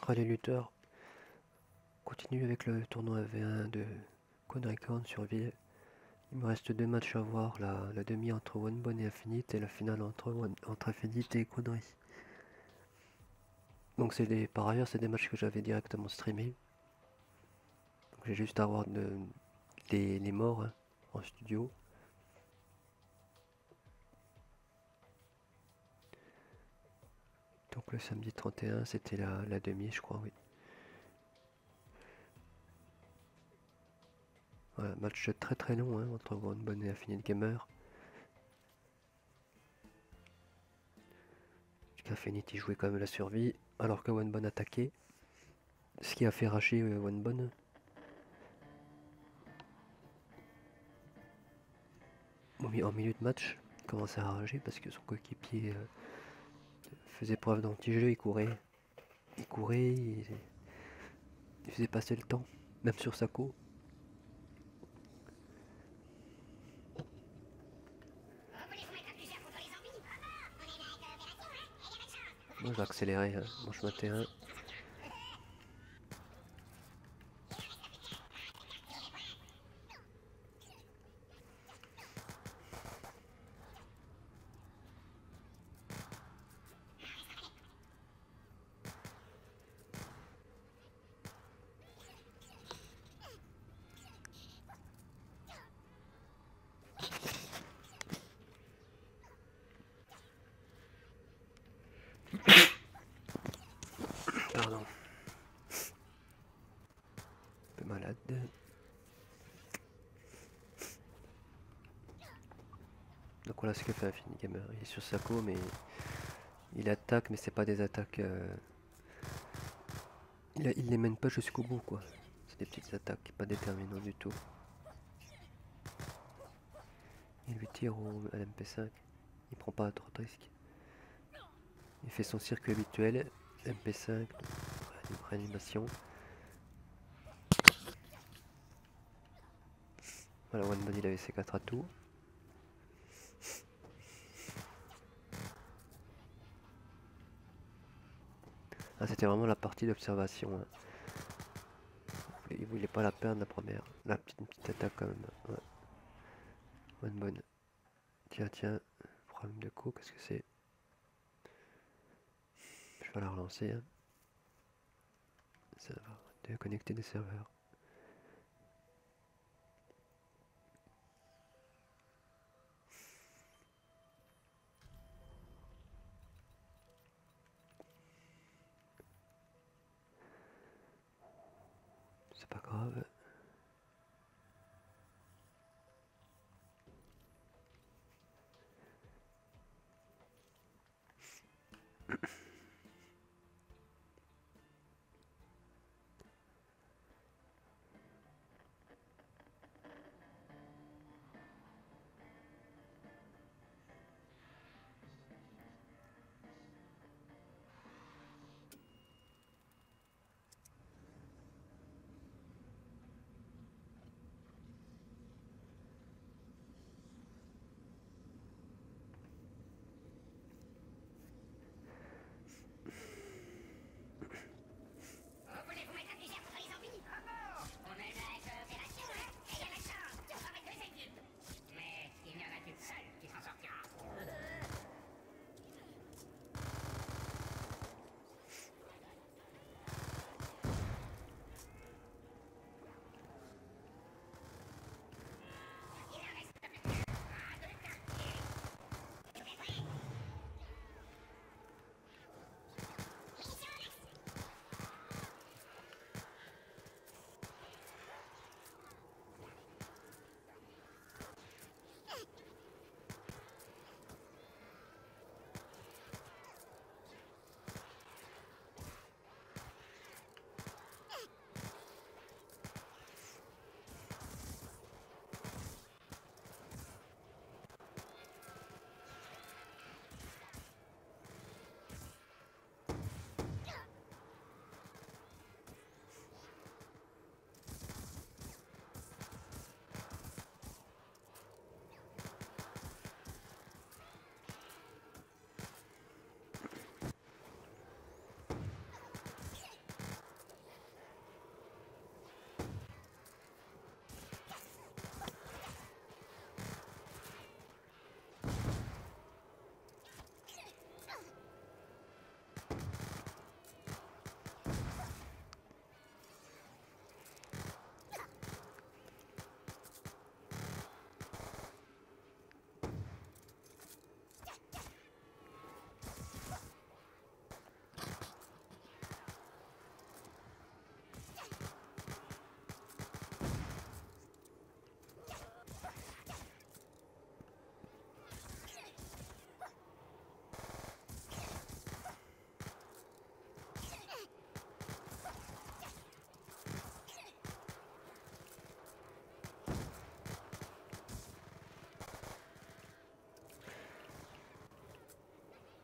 Ah, les lutteurs continuent avec le tournoi V1 de Conricon sur Ville. Il me reste 2 matchs à voir, la demi entre One et Infinite et la finale entre Infinite et Connery. Donc par ailleurs c'est des matchs que j'avais directement streamés. Donc j'ai juste à voir les morts hein, en studio. Donc le samedi 31 c'était la demi je crois, oui. Voilà, match très très long hein, entre One et Infinite Gamer. Infinite il jouait quand même la survie alors que One attaquait. Ce qui a fait racher One. En milieu de match, il commençait à rager parce que son coéquipier faisait preuve d'anti-jeu, il courait, il faisait passer le temps, même sur Sako. Moi je vais accélérer, hein. Manche 21. Pardon. Un peu malade. Donc voilà ce que fait Infinite Gamer. Il est sur Sako mais il attaque mais c'est pas des attaques... il les mène pas jusqu'au bout quoi. C'est des petites attaques, pas déterminantes du tout. Il lui tire à l'MP5. Il prend pas trop de risques. Il fait son circuit habituel. MP5, réanimation. Voilà, One il avait ses 4 atouts. Ah, c'était vraiment la partie d'observation. Hein. Il voulait pas la perdre la première. La petite attaque quand même. Ouais. One. Tiens. Problème de co, qu'est-ce que c'est? Je vais la relancer. Hein. Ça va déconnecter des serveurs. C'est pas grave.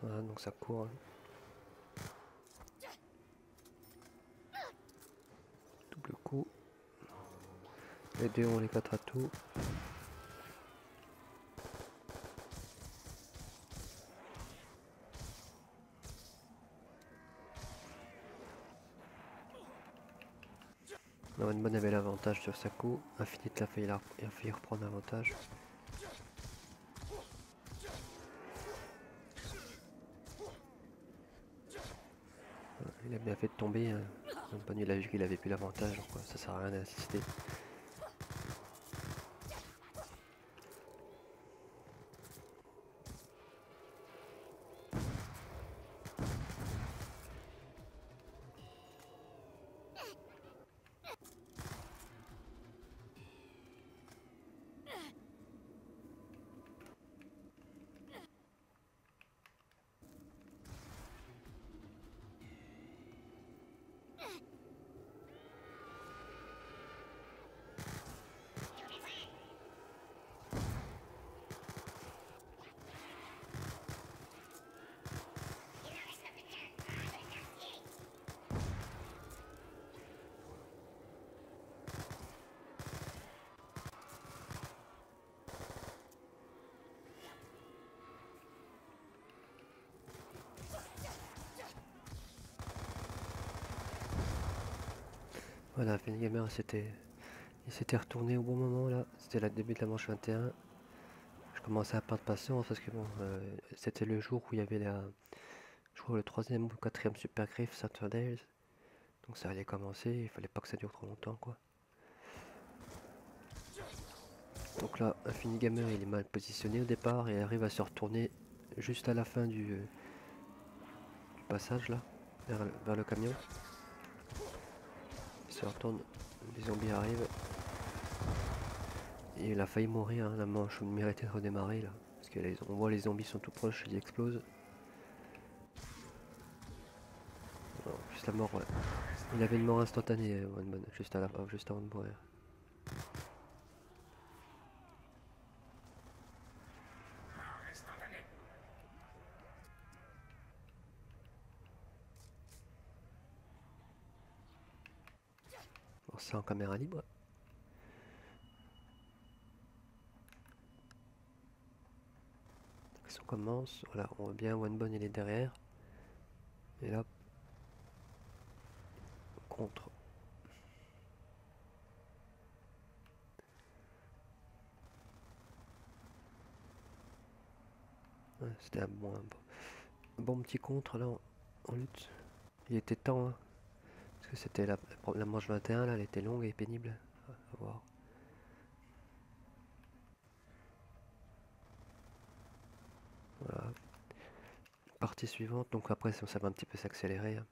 Voilà, donc ça court. Hein. Double coup. Les deux ont les 4 atouts. La One Bonne avait l'avantage sur sa coup. Infinite a failli reprendre l'avantage. Il a bien fait de tomber. Hein. One Bonne il a vu qu'il avait plus l'avantage. Ça sert à rien d'insister. Voilà, Phoenix Gamer il s'était retourné au bon moment là. C'était le début de la manche 21. Je commençais à perdre patience parce que bon, c'était le jour où il y avait je crois le troisième ou quatrième super griffe Saturdays. Donc ça allait commencer, il fallait pas que ça dure trop longtemps quoi. Donc là, Infinity Gamer il est mal positionné au départ et il arrive à se retourner juste à la fin du passage là, vers le camion. Il se retourne, les zombies arrivent. Et il a failli mourir, hein, la manche méritait de redémarrer là. Parce qu'on voit les zombies sont tout proches, ils explosent. Alors, juste la mort, ouais. Il avait une mort instantanée, One Bon, juste avant de mourir. Bon, c'est en caméra libre. L'action commence, voilà, on voit bien One Bon il est derrière. Et là, contre. Ouais, c'était un bon petit contre là en lutte. Il était temps, hein, parce que c'était la manche 21 là, elle était longue et pénible à voir. Voilà. Partie suivante, donc après ça va un petit peu s'accélérer. Hein.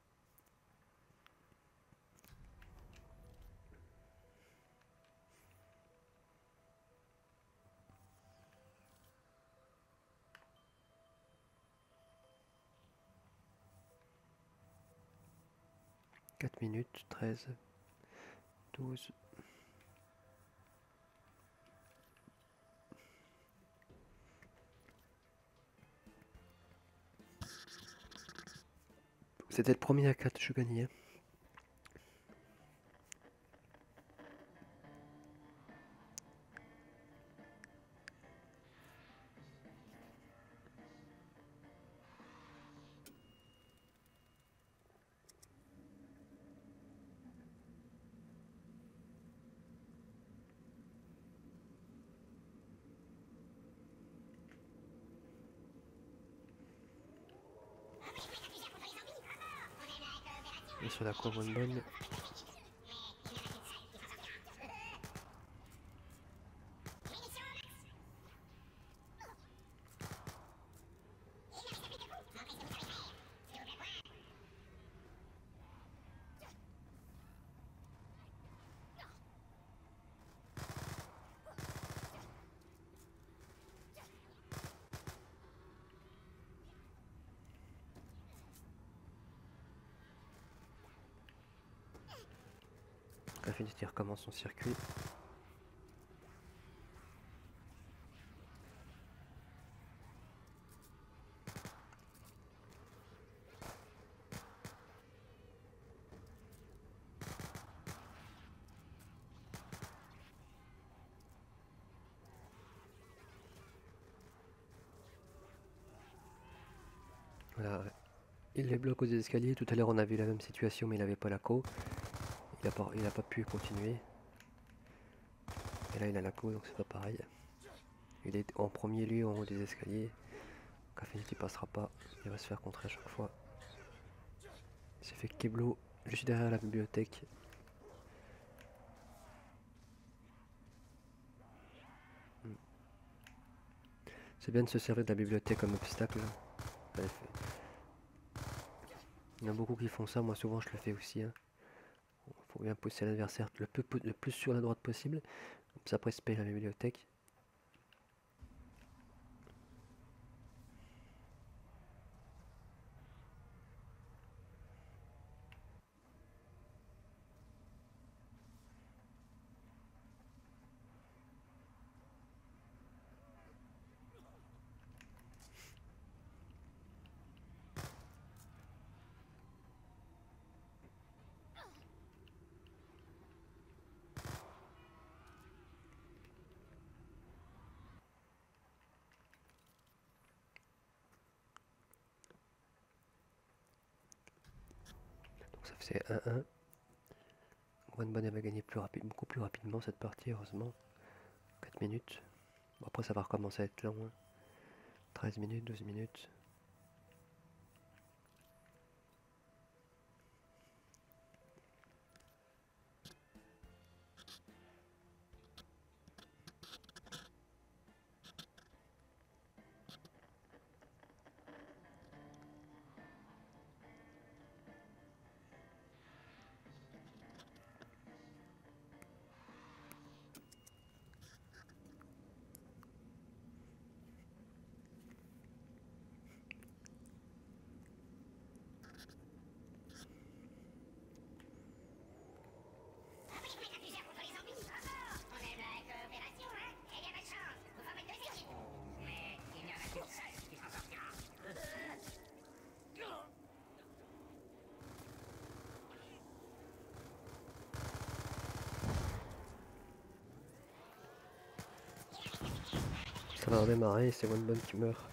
Quatre minutes, 13, 12. C'était le premier à 4, je gagnais. Et sur la courbe One Bonne. Infinity recommence son circuit. Voilà, ouais. Il les bloque aux escaliers. Tout à l'heure, on a vu la même situation, mais il n'avait pas la co. Il a pas pu continuer. Et là, il a la co, donc c'est pas pareil. Il est en premier lieu en haut des escaliers. Affinity passera pas. Il va se faire contrer à chaque fois. Il s'est fait Keblo juste derrière la bibliothèque. C'est bien de se servir de la bibliothèque comme obstacle. Allez, il y en a beaucoup qui font ça, moi souvent je le fais aussi. Hein. Faut bien pousser l'adversaire le plus sur la droite possible. Comme ça après se paye la bibliothèque. Donc ça faisait 1-1. Wanban avait gagné beaucoup plus rapidement cette partie, heureusement. 4 minutes. Bon, après ça va recommencer à être long. Hein. 13 minutes, 12 minutes. Ça va redémarrer, c'est Wanban qui meurt.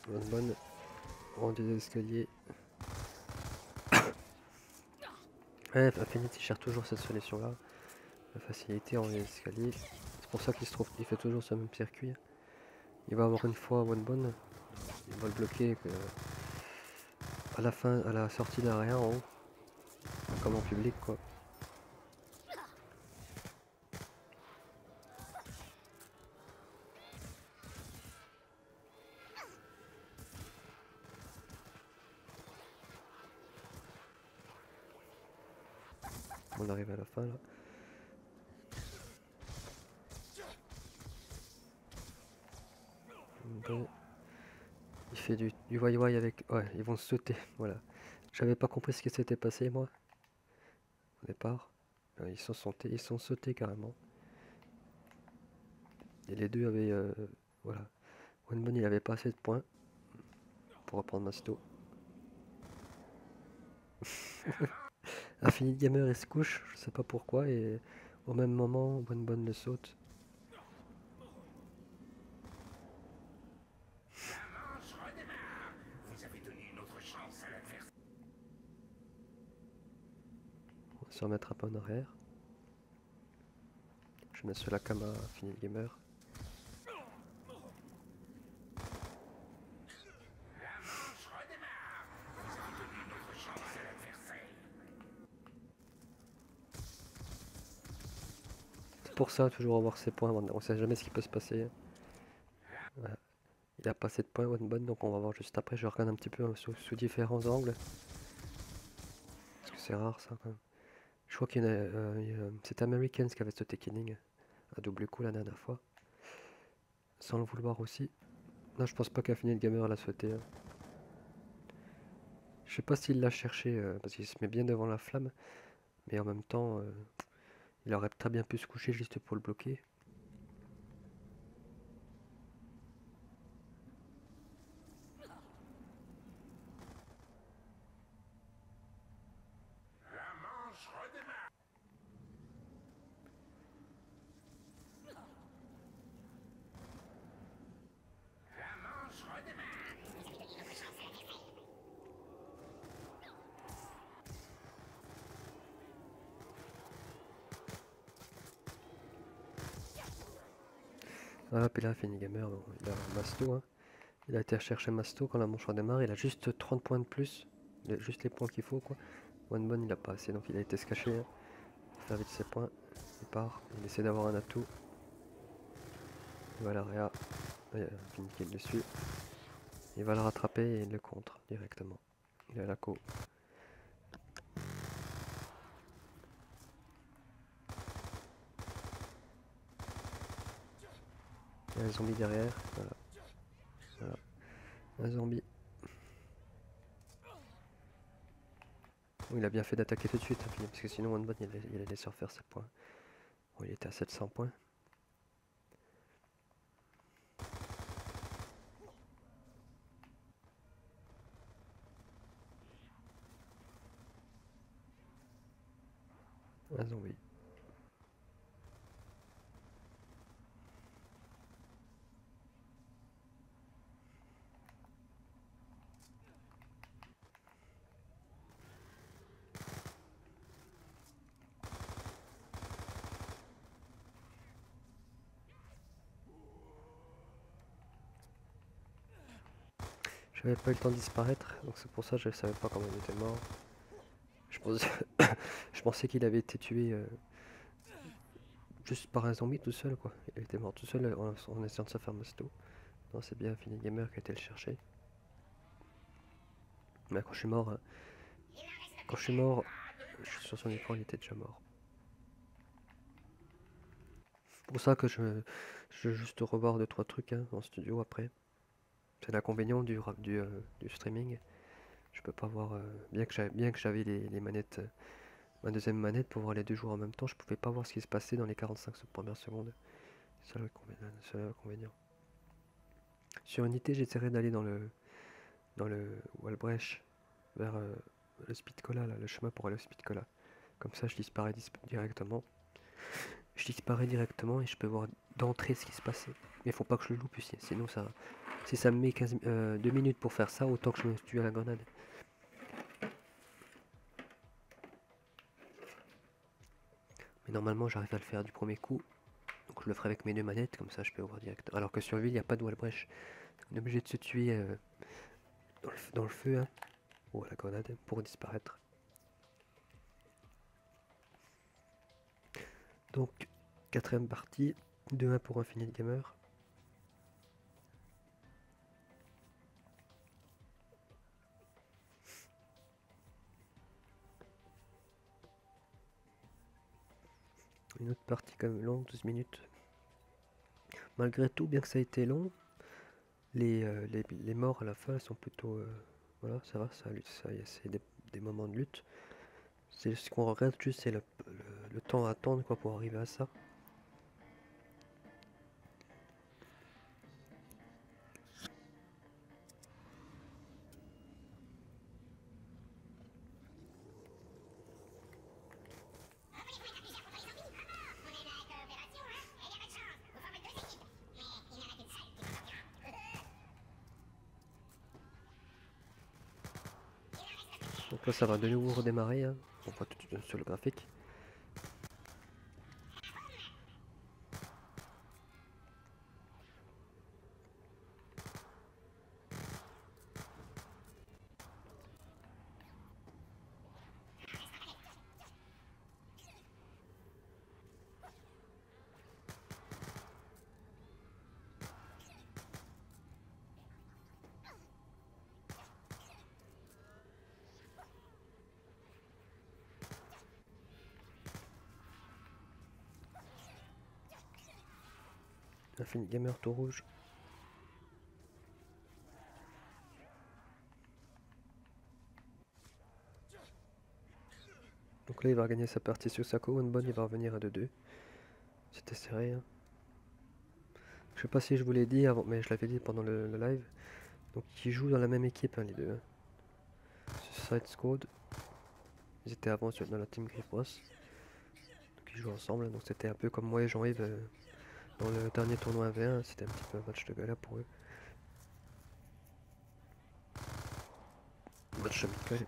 Wanban en des escaliers. Ouais, Affinity cherche toujours cette solution-là. La facilité en escalier. C'est pour ça il fait toujours ce même circuit. Il va avoir une fois Wanban. Il va le bloquer à la fin, à la sortie d'arrière en haut. Comme en public quoi. On arrive à la fin là. Bon. Il fait du wai avec. Ouais, ils vont se sauter, voilà. J'avais pas compris ce qui s'était passé moi. Au départ. Ils sont sautés carrément. Et les deux avaient. Voilà. Wanban il avait pas assez de points pour reprendre Masto. Infinite Gamer il se couche, je sais pas pourquoi, et au même moment, Bonne le saute. On va se remettre un peu en arrière. Je mets sur la cam à Infinite Gamer. C'est pour ça, toujours avoir ses points, on sait jamais ce qui peut se passer. Voilà. Il a pas assez de points, Bonne, donc on va voir juste après. Je regarde un petit peu sous différents angles. Parce que c'est rare ça quand même. Je crois qu'il y en a. C'était Americans qui avait sauté Killing à double coup la dernière fois. Sans le vouloir aussi. Non, je pense pas qu'Infinite Gamer l'a sauté. Hein. Je sais pas s'il l'a cherché parce qu'il se met bien devant la flamme. Mais en même temps, il aurait très bien pu se coucher juste pour le bloquer. Voilà, puis là, Infinite Gamer, bon, il a Masto. Hein. Il a été rechercher Masto quand la manche redémarre. Il a juste 30 points de plus. Juste les points qu'il faut quoi. Bonne il a pas assez donc il a été se cacher. Hein. Faire vite ses points. Il part. Il essaie d'avoir un atout. Il va l'area. Infinite qui le suit. Il va le rattraper et il le contre directement. Il a la co. Il y a un zombie derrière. Voilà. Voilà. Un zombie. Oh, il a bien fait d'attaquer tout de suite, hein, parce que sinon One il allait se refaire ses points. Bon, il était à 700 points. Un zombie. J'avais pas eu le temps de disparaître, donc c'est pour ça que je savais pas comment il était mort. Je pensais, je pensais qu'il avait été tué juste par un zombie tout seul, quoi. Il était mort tout seul en essayant de se faire masto. Non, c'est bien Infinite Gamer qui a été le chercher. Mais quand je suis mort, je suis sur son écran, il était déjà mort. C'est pour ça que je vais juste revoir 2-3 trucs hein, en studio après. C'est l'inconvénient du streaming. Je peux pas voir, bien que j'avais les manettes, ma deuxième manette pour voir les deux joueurs en même temps, je pouvais pas voir ce qui se passait dans les 45 premières secondes. C'est ça le seul inconvénient. Sur Unité, j'essaierai d'aller dans le Walbrecht vers le Speedcola, là, le chemin pour aller au Speedcola. Comme ça, je disparais directement. Je disparais directement et je peux voir d'entrée ce qui se passait. Mais il faut pas que je le loupe ici, sinon ça, si ça me met 2 minutes pour faire ça, autant que je me tue à la grenade. Mais normalement, j'arrive à le faire du premier coup. Donc je le ferai avec mes deux manettes, comme ça je peux voir direct. Alors que sur ville, il n'y a pas de Walbrecht. On est obligé de se tuer dans le feu, hein, ou à la grenade, pour disparaître. Donc, quatrième partie, 2-1 pour Infinite Gamer. Une autre partie quand même longue, 12 minutes. Malgré tout, bien que ça a été long, les morts à la fin sont plutôt... voilà, ça va, c'est des moments de lutte. C'est ce qu'on regrette juste, c'est le temps à attendre quoi, pour arriver à ça. Donc là ça va de nouveau redémarrer, hein. On voit tout sur le graphique. Infinite Gamer tout rouge. Donc là il va gagner sa partie sur Sako, One Bonne il va revenir à 2-2. C'était serré, hein. Je sais pas si je vous l'ai dit avant, mais je l'avais dit pendant le live. Donc ils jouent dans la même équipe, hein, les deux, hein. Suicide Squad. Ils étaient avant dans la team Griff Bros. Donc ils jouent ensemble, donc c'était un peu comme moi et Jean-Yves dans le dernier tournoi 1v1, c'était un petit peu un match de gala pour eux. Match amical.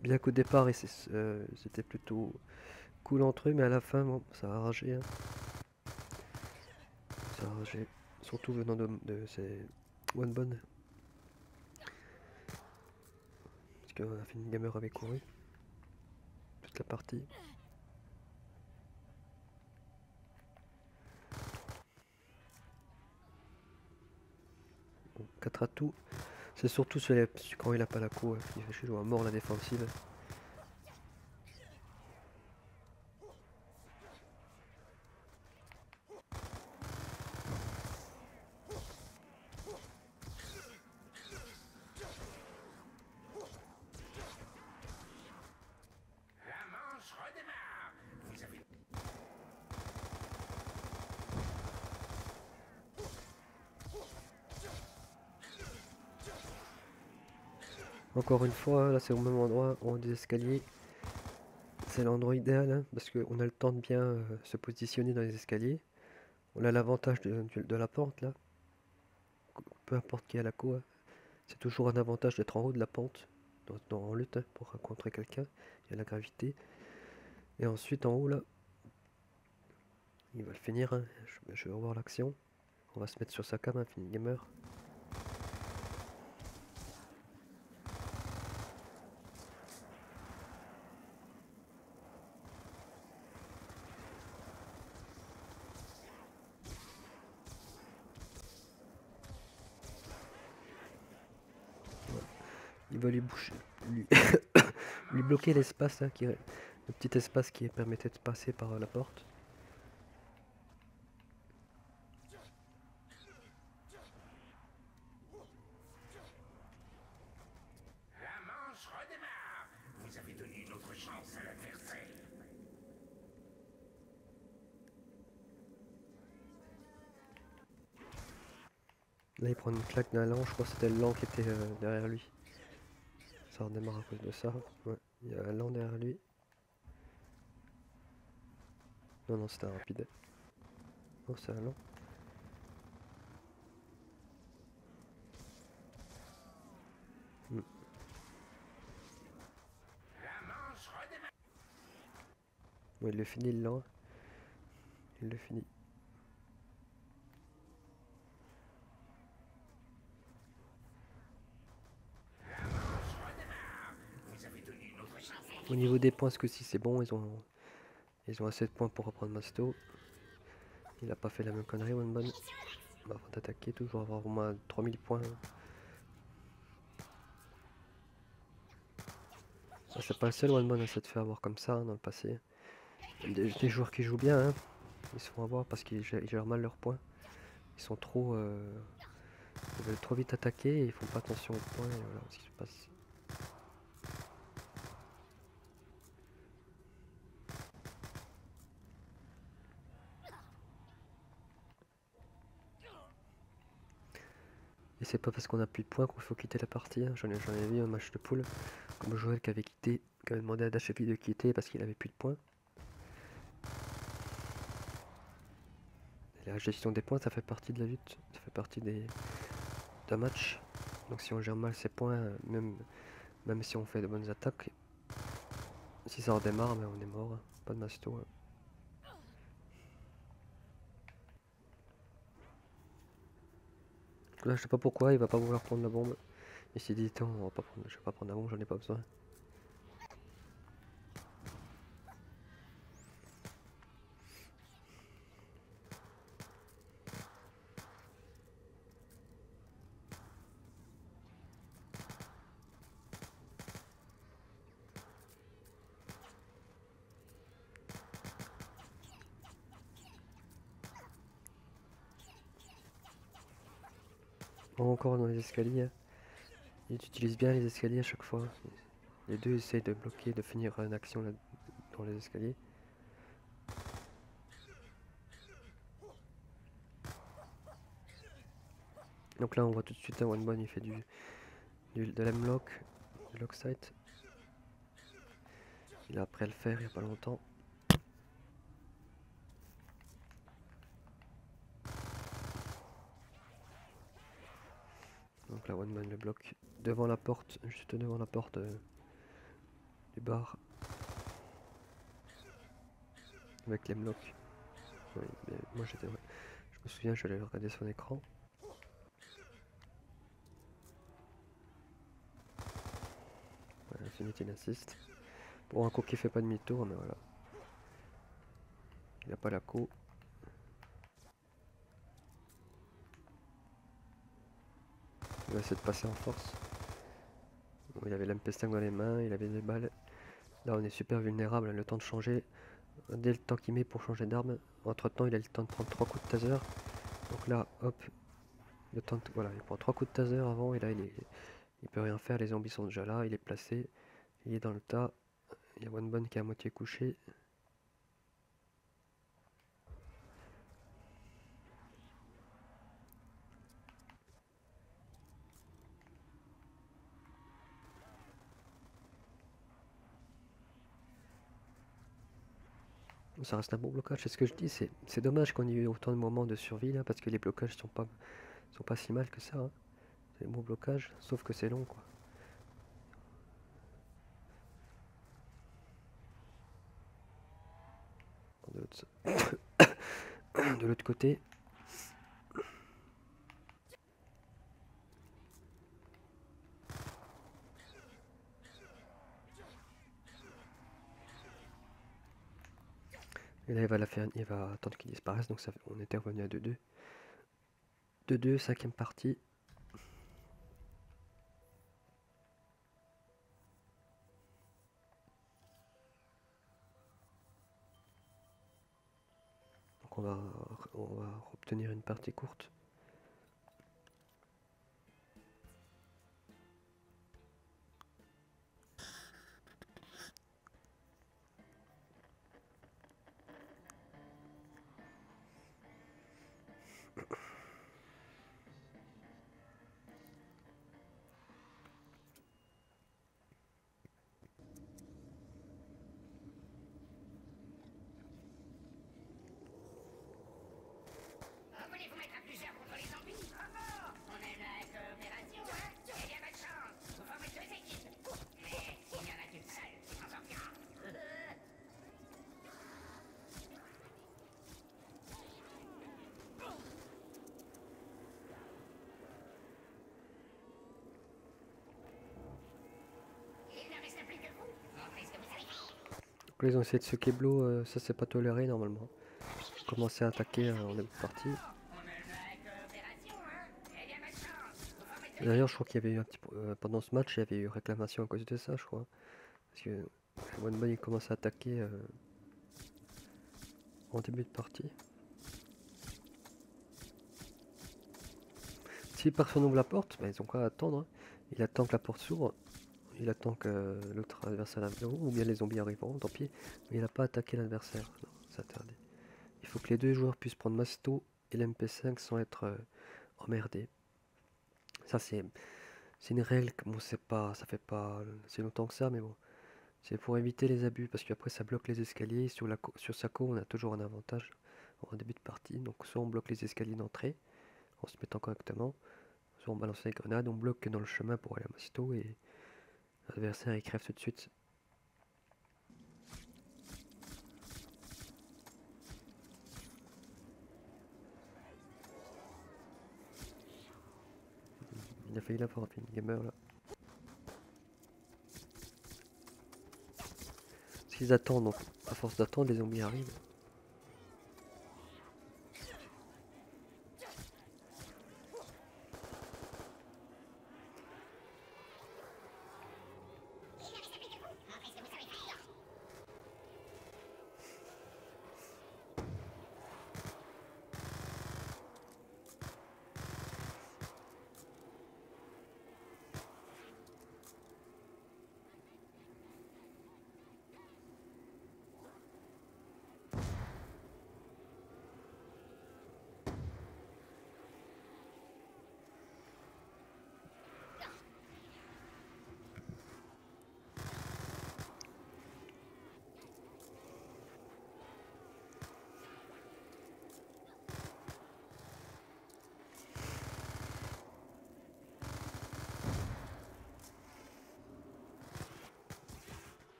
Bien qu'au départ c'était plutôt cool entre eux, mais à la fin bon, ça a ragé, hein. Ça a ragé. Surtout venant de ces One Bonne. Parce qu'on a fait une gamer avec couru toute la partie. Bon, 4 atouts. C'est surtout quand il a pas la co, il joue à mort la défensive. Encore une fois, là c'est au même endroit, au haut des escaliers. C'est l'endroit idéal, hein, parce qu'on a le temps de bien se positionner dans les escaliers. On a l'avantage de la pente là. Peu importe qui a la co, hein. C'est toujours un avantage d'être en haut de la pente en lutte, hein, pour rencontrer quelqu'un. Il y a la gravité. Et ensuite en haut là, il va le finir, hein. Je vais revoir l'action. On va se mettre sur sa cam, hein, Infinite Gamer. Il va lui boucher, lui bloquer l'espace, hein, le petit espace qui permettait de passer par la porte. Là il prend une claque d'un lance, je crois que c'était le lance qui était derrière lui. Ça redémarre à cause de ça. Ouais, il y a un lance derrière lui. Non, non, c'était un rapide. Oh, c'est un lance. Ouais, il le finit le lance. Il le finit. Au niveau des points, ce que si c'est bon, ils ont assez de points pour reprendre Masto. Il a pas fait la même connerie, One Bonne. Avant d'attaquer, toujours avoir au moins 3000 points. C'est pas le seul One Bonne à s'être fait avoir comme ça, hein, dans le passé. Des joueurs qui jouent bien, hein, ils se font avoir parce qu'ils gèrent mal leurs points. Ils sont trop... ils veulent trop vite attaquer et ils font pas attention aux points, et voilà ce qui se passe. Et c'est pas parce qu'on a plus de points qu'il faut quitter la partie, hein. J'en ai vu un match de poule, comme Joël qui avait demandé à Dachefi de quitter parce qu'il avait plus de points. Et la gestion des points, ça fait partie de la lutte, ça fait partie des d'un match. Donc si on gère mal ses points, même si on fait de bonnes attaques, si ça redémarre, ben on est mort. Hein. Pas de masto. Hein. Là, je sais pas pourquoi, il va pas vouloir prendre la bombe. Il s'est dit, attends, je vais pas prendre la bombe, j'en ai pas besoin. Bon, encore dans les escaliers. Hein. Ils utilisent bien les escaliers à chaque fois. Les deux essayent de bloquer, de finir une action là, dans les escaliers. Donc là, on voit tout de suite un One il fait de l'M-Lock, du Lock Sight. Il a appris à le faire il n'y a pas longtemps. Donc là, One le bloque devant la porte, juste devant la porte du bar. Avec l'M-Lock. Oui, mais moi, je me souviens, je l'avais regardé son écran. Voilà, Infinity il insiste. Bon, un coup qui fait pas demi-tour, mais voilà. Il n'a pas la co. Il va essayer de passer en force. Bon, il avait l'MP5 dans les mains, il avait des balles. Là, on est super vulnérable, le temps de changer. Dès le temps qu'il met pour changer d'arme, entre temps, il a le temps de prendre 3 coups de taser. Donc là, hop, le temps de, voilà, il prend 3 coups de taser avant, et là, il peut rien faire. Les zombies sont déjà là, il est placé, il est dans le tas. Il y a One qui est à moitié couché. Ça reste un bon blocage, c'est ce que je dis, c'est dommage qu'on ait eu autant de moments de survie là, parce que les blocages sont pas si mal que ça. Hein. C'est un bon blocage, sauf que c'est long quoi. De l'autre côté, et là il va attendre qu'il disparaisse, donc on était revenu à 2-2. 2-2, cinquième partie. Donc on va obtenir une partie courte. Donc là ils ont essayé de se keblo, ça c'est pas toléré normalement. Commencer à attaquer en début de partie. D'ailleurs je crois qu'il y avait eu un petit pendant ce match il y avait eu réclamation à cause de ça je crois. Parce que One il commence à attaquer en début de partie. Si personne ouvre la porte, bah, ils ont qu'à attendre. Hein. Il attend que la porte s'ouvre. Il attend que l'autre adversaire la ou bien les zombies arriveront, tant pis. Mais il n'a pas attaqué l'adversaire. Non, c'est interdit. Il faut que les deux joueurs puissent prendre Masto et l'MP5 sans être emmerdés. Ça c'est une règle, bon c'est pas. Ça fait pas si longtemps que ça, mais bon. C'est pour éviter les abus, parce qu'après ça bloque les escaliers. Sur Sako on a toujours un avantage en début de partie. Donc soit on bloque les escaliers d'entrée en se mettant correctement, Soit on balance les grenades, on bloque dans le chemin pour aller à Masto et l'adversaire il crève tout de suite. Il a failli l'avoir, Infinite Gamer là. S'ils attendent, donc à force d'attendre, les zombies arrivent.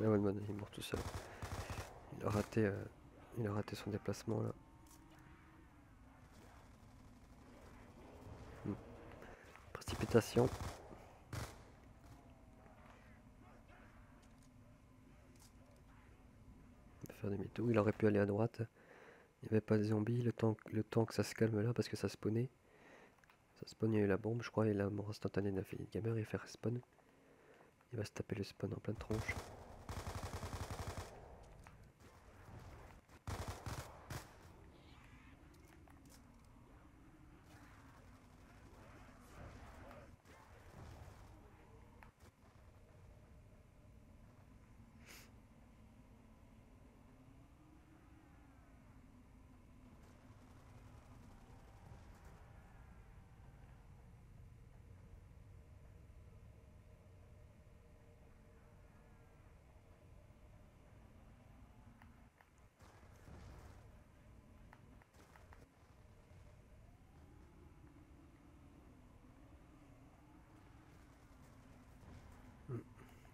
Ah ouais, il est mort tout seul. Il a raté son déplacement là. Précipitation. Il va faire demi-tour. Il aurait pu aller à droite. Il n'y avait pas de zombies. Le temps que ça se calme là parce que ça spawnait. Ça spawn, il y a eu la bombe, je crois, et la mort instantanée d'Infinite Gamer. Il fait respawn. Il va se taper le spawn en pleine tronche.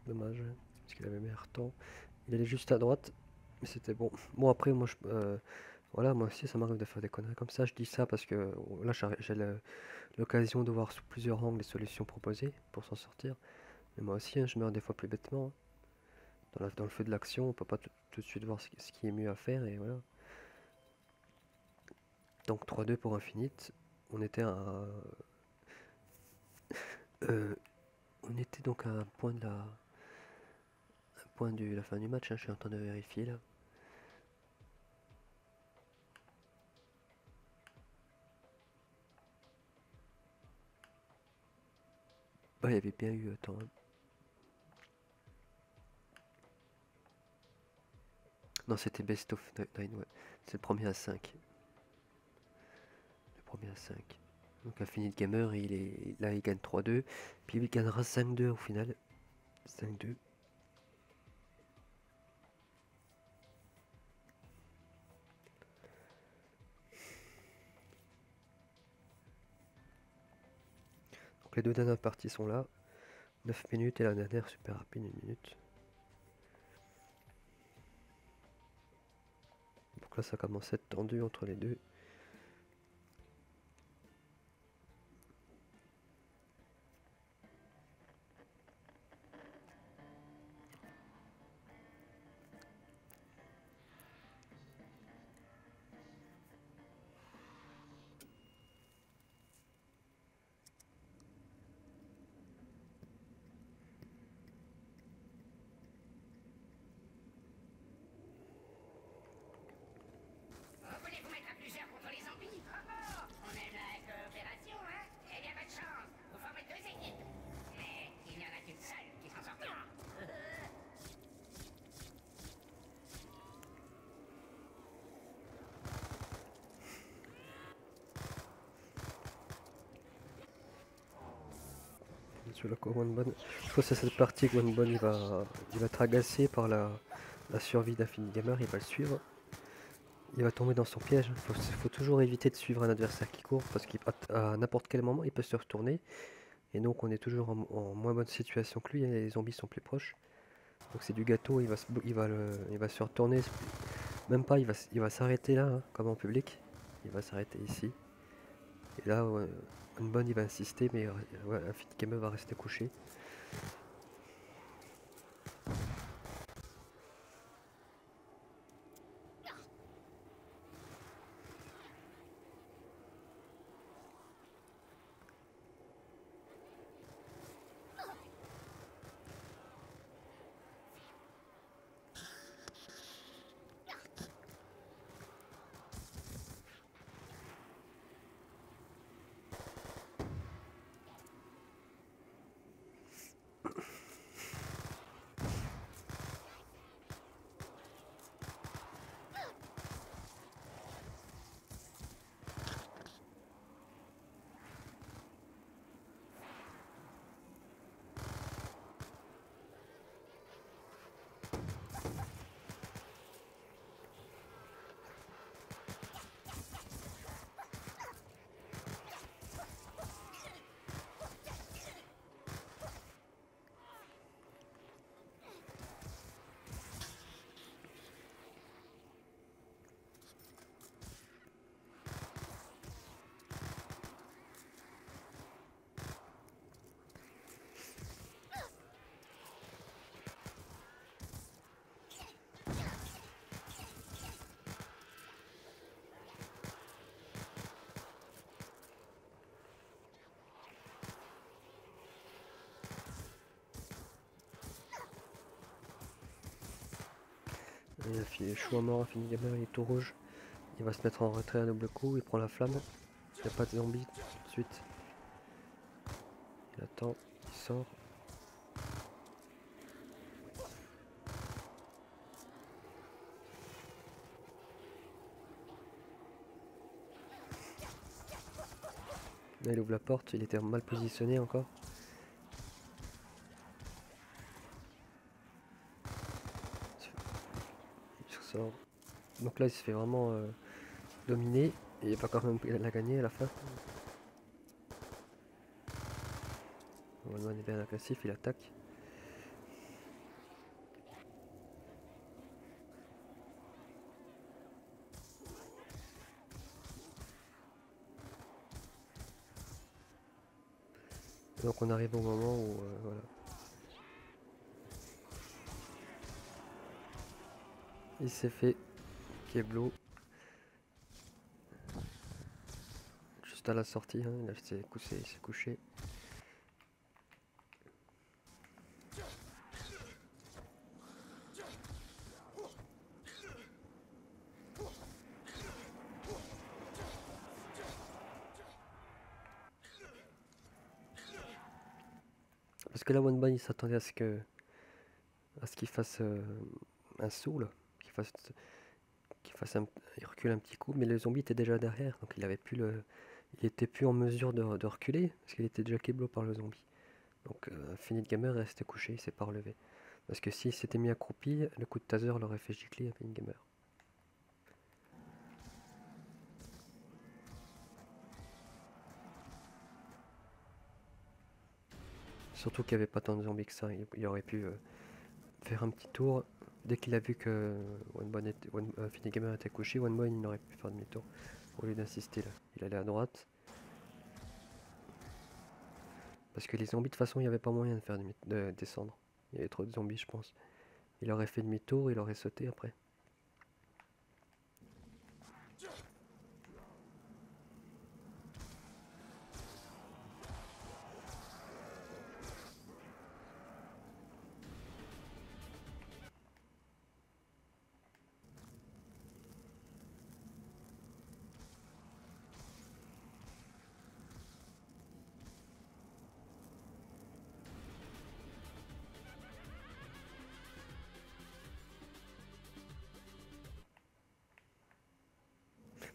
Dommage, hein, parce qu'il avait meilleur temps. Il allait juste à droite, mais c'était bon. Bon, après, voilà, moi aussi, ça m'arrive de faire des conneries comme ça. Je dis ça parce que là, j'ai l'occasion de voir sous plusieurs angles les solutions proposées pour s'en sortir. Mais moi aussi, hein, je meurs des fois plus bêtement, hein. Dans le feu de l'action, on peut pas tout de suite voir ce qui est mieux à faire, et voilà. Donc 3-2 pour Infinite. On était à... on était donc à un point de la fin du match, hein, je suis en train de vérifier là. Bah, il y avait bien eu temps, hein. Non, c'était Best of 9, ouais. C'est le premier à 5. Le premier à 5. Donc Infinite Gamer, là il gagne 3-2. Puis il gagnera 5-2 au final. 5-2. Donc les deux dernières parties sont là. 9 minutes et la dernière super rapide, 1 minute. Donc là ça commence à être tendu entre les deux. celui-là quoi, Wanbon. Je pense que c'est cette partie que Wanbon il va être agacé par la survie d'Infinite Gamer, il va le suivre. Il va tomber dans son piège. Faut toujours éviter de suivre un adversaire qui court parce qu'à n'importe quel moment il peut se retourner. Et donc on est toujours en moins bonne situation que lui et les zombies sont plus proches. Donc c'est du gâteau, il va se retourner. Même pas, il va s'arrêter là, hein, comme en public. Il va s'arrêter ici. Et là, ouais, Wanbon il va insister, mais ouais, Infinite Gamer va rester couché. Il est chaud à mort, Infinite Gamer il est tout rouge. Il va se mettre en retrait à double coup, il prend la flamme. Il n'y a pas de zombie tout de suite. Il attend, il sort. Là il ouvre la porte, il était mal positionné encore. Il sort. Donc là il se fait vraiment dominer. Et il va quand même la gagner à la fin. Wanbon est bien agressif, il attaque. Donc on arrive au moment où voilà. Il s'est fait Keblo. Juste à la sortie, hein, il s'est couché. Parce que là Wanbon il s'attendait à ce qu'il fasse un saut là, il recule un petit coup, mais le zombie était déjà derrière, donc il était plus en mesure de reculer parce qu'il était déjà keblo par le zombie. Donc Infinite Gamer est resté couché, il s'est pas relevé. Parce que s'il s'était mis accroupi, le coup de taser l'aurait fait gicler Infinite Gamer. Surtout qu'il n'y avait pas tant de zombies que ça, il aurait pu faire un petit tour. Dès qu'il a vu que Infinite Gamer était couché, Wanbon il n'aurait pu faire demi-tour. Au lieu d'insister là, il allait à droite. Parce que les zombies, de toute façon, il n'y avait pas moyen de descendre. Il y avait trop de zombies, je pense. Il aurait fait demi-tour, il aurait sauté après.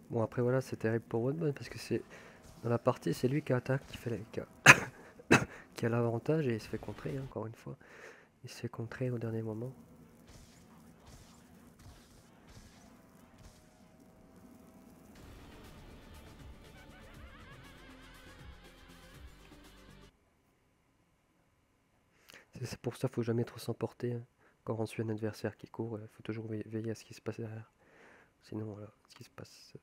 Bon, après voilà, c'est terrible pour Wanbon parce que dans la partie, c'est lui qui attaque, qui a l'avantage et il se fait contrer, hein, encore une fois. Il se fait contrer au dernier moment. C'est pour ça qu'il faut jamais trop s'emporter, hein. Quand on suit un adversaire qui court, il faut toujours veiller à ce qui se passe derrière. Sinon, voilà, ce qui se passe.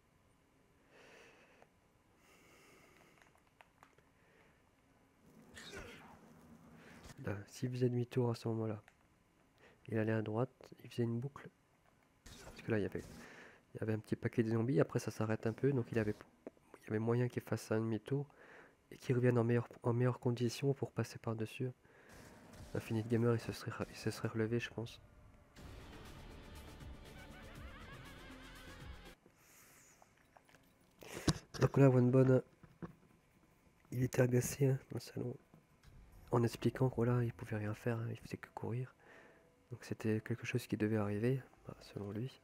Là, s'il faisait demi-tour à ce moment-là, il allait à droite, il faisait une boucle. Parce que là, il y avait un petit paquet de zombies, après ça s'arrête un peu, donc il y avait moyen qu'il fasse un demi-tour et qu'il revienne en meilleure condition pour passer par-dessus. Infinite Gamer, il se serait relevé, je pense. Donc là, OneBone, il était agacé, hein, dans le salon, en expliquant que voilà, il pouvait rien faire, hein, il faisait que courir. Donc c'était quelque chose qui devait arriver, selon lui.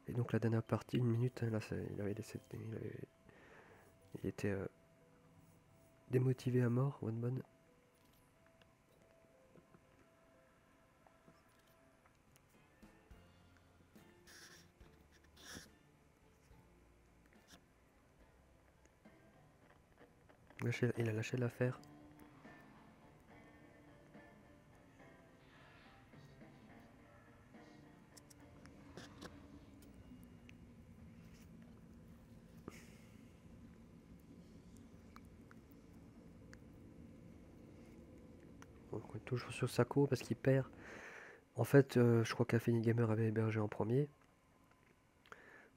Et donc la dernière partie, 1 minute, hein, là, il était démotivé à mort, OneBone. Il a lâché l'affaire. Donc on est toujours sur Sako parce qu'il perd. En fait, je crois qu'Infinite Gamer avait hébergé en premier.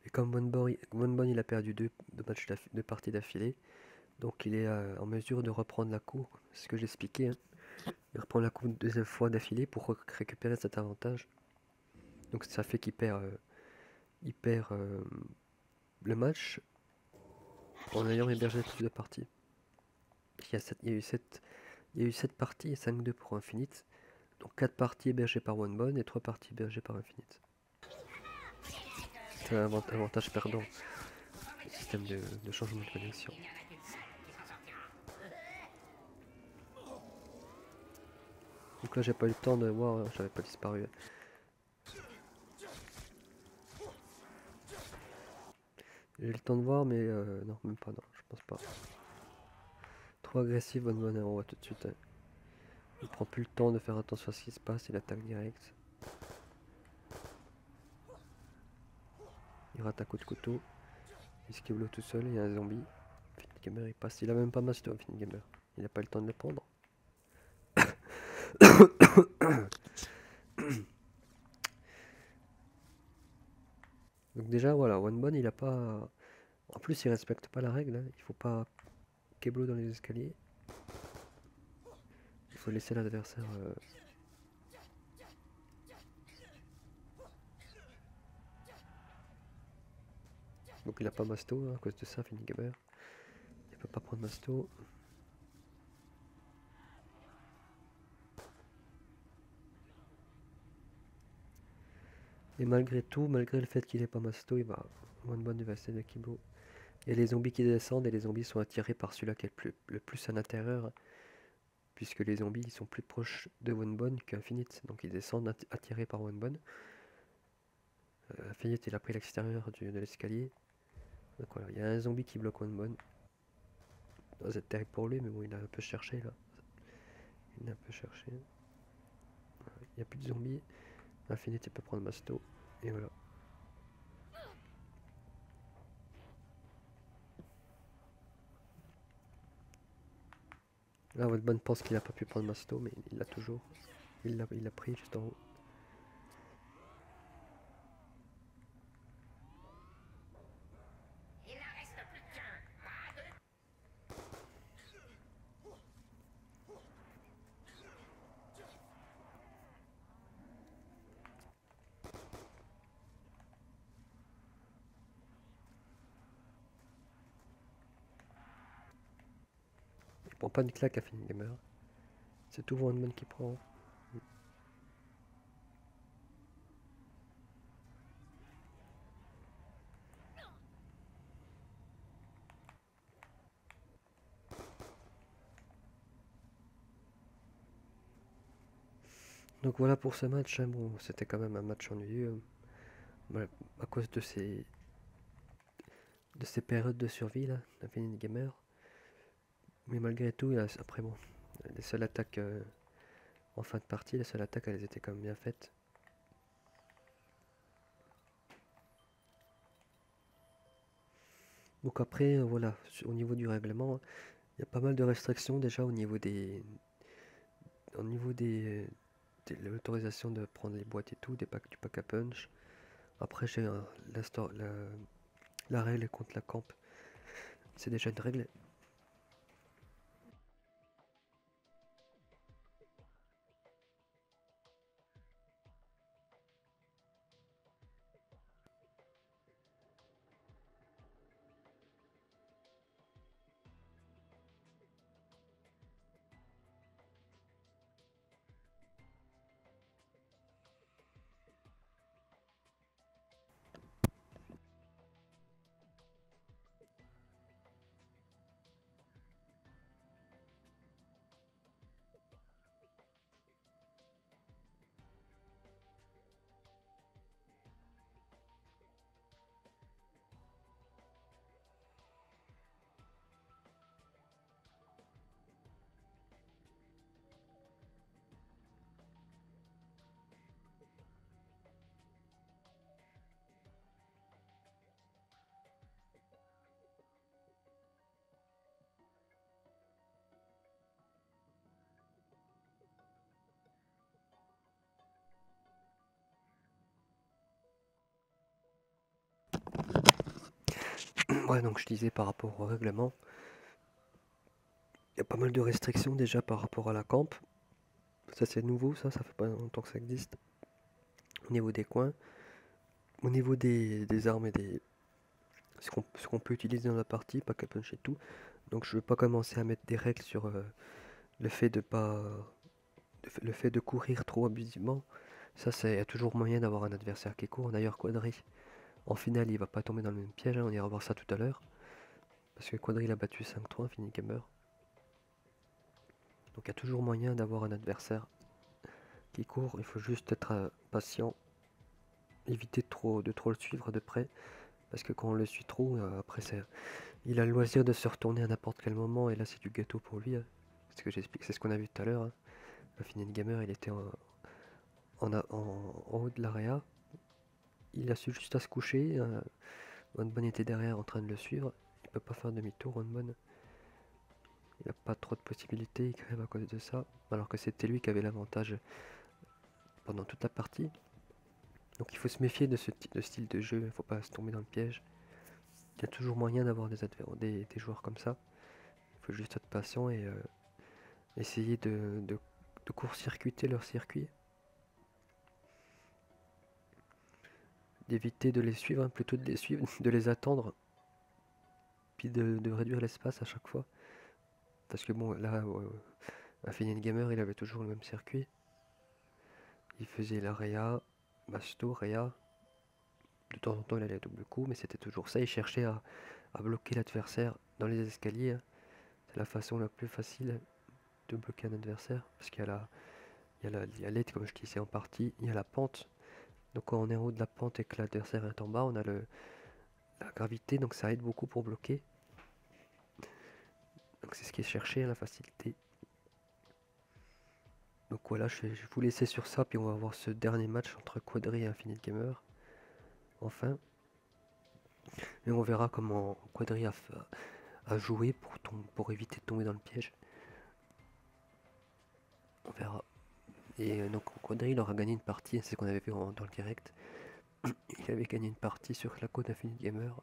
Et comme OneBone il a perdu deux parties d'affilée, donc il est en mesure de reprendre la cour. C'est ce que j'expliquais, hein. Il reprend la cour une deuxième fois d'affilée pour récupérer cet avantage. Donc ça fait qu'il perd le match en ayant hébergé plus de parties. Il y a eu 7 parties et 5-2 pour Infinite. Donc 4 parties hébergées par OneBone et 3 parties hébergées par Infinite. C'est un avantage perdant, le système de changement de connexion. Donc là j'ai pas eu le temps de voir, j'avais pas disparu. J'ai eu le temps de voir mais non, même pas, non, je pense pas. Trop agressif OneBone, on voit tout de suite, hein. Il prend plus le temps de faire attention à ce qui se passe, il attaque direct. Il rate un coup de couteau. Il skiblo tout seul, il y a un zombie. Infinite Gamer il passe, il a même pas master Infinite Gamer. Il a pas eu le temps de le prendre. Donc déjà voilà, OneBone il a pas. En plus il respecte pas la règle, hein. Il faut pas keblo dans les escaliers. Il faut laisser l'adversaire. Donc il a pas masto, hein, à cause de ça, Infinite Gamer. Il peut pas prendre masto. Et malgré tout, malgré le fait qu'il ait pas masto, OneBone il va essayer de keblo. Il y a les zombies qui descendent et les zombies sont attirés par celui-là qui est le plus à l'intérieur. Puisque les zombies ils sont plus proches de OneBone qu'Infinite. Donc ils descendent attirés par OneBone. Infinite il a pris l'extérieur de l'escalier. Donc voilà, il y a un zombie qui bloque OneBone. C'est terrible pour lui, mais bon, il a un peu cherché là. Il a un peu cherché. Il n'y a plus de zombies. Infinite il peut prendre Masto. Et voilà. Là, OneBone pense qu'il a pas pu prendre Masto, mais il l'a toujours. Il l'a pris juste en haut. Il prend pas une claque à Infinite Gamer. C'est tout OneBone qui prend. Donc voilà pour ce match, hein. Bon, c'était quand même un match ennuyeux, voilà, à cause de ces périodes de survie là, d'Infinite Gamer. Mais malgré tout, après bon, les seules attaques en fin de partie, les seules attaques, elles étaient quand même bien faites. Donc après, voilà, au niveau du règlement, il y a pas mal de restrictions déjà au niveau des de l'autorisation de prendre les boîtes et tout, du pack à punch. Après, j'ai la règle contre la camp. C'est déjà une règle. Ouais, donc je disais par rapport au règlement, il y a pas mal de restrictions déjà par rapport à la camp. Ça c'est nouveau, ça fait pas longtemps que ça existe. Au niveau des coins, au niveau des armes et ce qu'on peut utiliser dans la partie, pack à punch et tout. Donc je veux pas commencer à mettre des règles sur le fait de pas le fait de courir trop abusivement. Ça, c'est y a toujours moyen d'avoir un adversaire qui court. D'ailleurs, Quadri, en finale, il va pas tomber dans le même piège, hein. On ira voir ça tout à l'heure. Parce que Quadri a battu 5-3, Infinite Gamer. Donc il y a toujours moyen d'avoir un adversaire qui court. Il faut juste être patient, éviter de trop le suivre de près. Parce que quand on le suit trop, après, il a le loisir de se retourner à n'importe quel moment. Et là, c'est du gâteau pour lui, hein. C'est ce que j'explique, c'est ce qu'on a vu tout à l'heure, hein. Infinite Gamer, il était en haut de l'area. Il a su juste à se coucher. Onbon était derrière en train de le suivre. Il peut pas faire demi-tour, Onbon. Il n'a pas trop de possibilités, il crève à cause de ça. Alors que c'était lui qui avait l'avantage pendant toute la partie. Donc il faut se méfier de ce type de style de jeu, il ne faut pas se tomber dans le piège. Il y a toujours moyen d'avoir des joueurs comme ça. Il faut juste être patient et essayer de court-circuiter leur circuit. D'éviter de les suivre, hein, plutôt de les suivre, de les attendre. Puis de réduire l'espace à chaque fois. Parce que bon, là, Infinite Gamer, il avait toujours le même circuit. Il faisait la Réa, Basto, Réa. De temps en temps, il allait à double coup, mais c'était toujours ça. Il cherchait à bloquer l'adversaire dans les escaliers, hein. C'est la façon la plus facile de bloquer un adversaire. Parce qu'il y a l'aide, comme je disais en partie, il y a la pente. Donc quand on est en haut de la pente et que l'adversaire est en bas, on a la gravité, donc ça aide beaucoup pour bloquer. Donc c'est ce qui est cherché, hein, la facilité. Donc voilà, je vais vous laisser sur ça, puis on va voir ce dernier match entre Quadri et Infinite Gamer. Enfin. Et on verra comment Quadri a joué pour éviter de tomber dans le piège. On verra. Et donc Quadri, il aura gagné une partie, c'est ce qu'on avait vu dans le direct. Il avait gagné une partie sur la côte Infinite Gamer.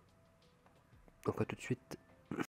Donc à tout de suite.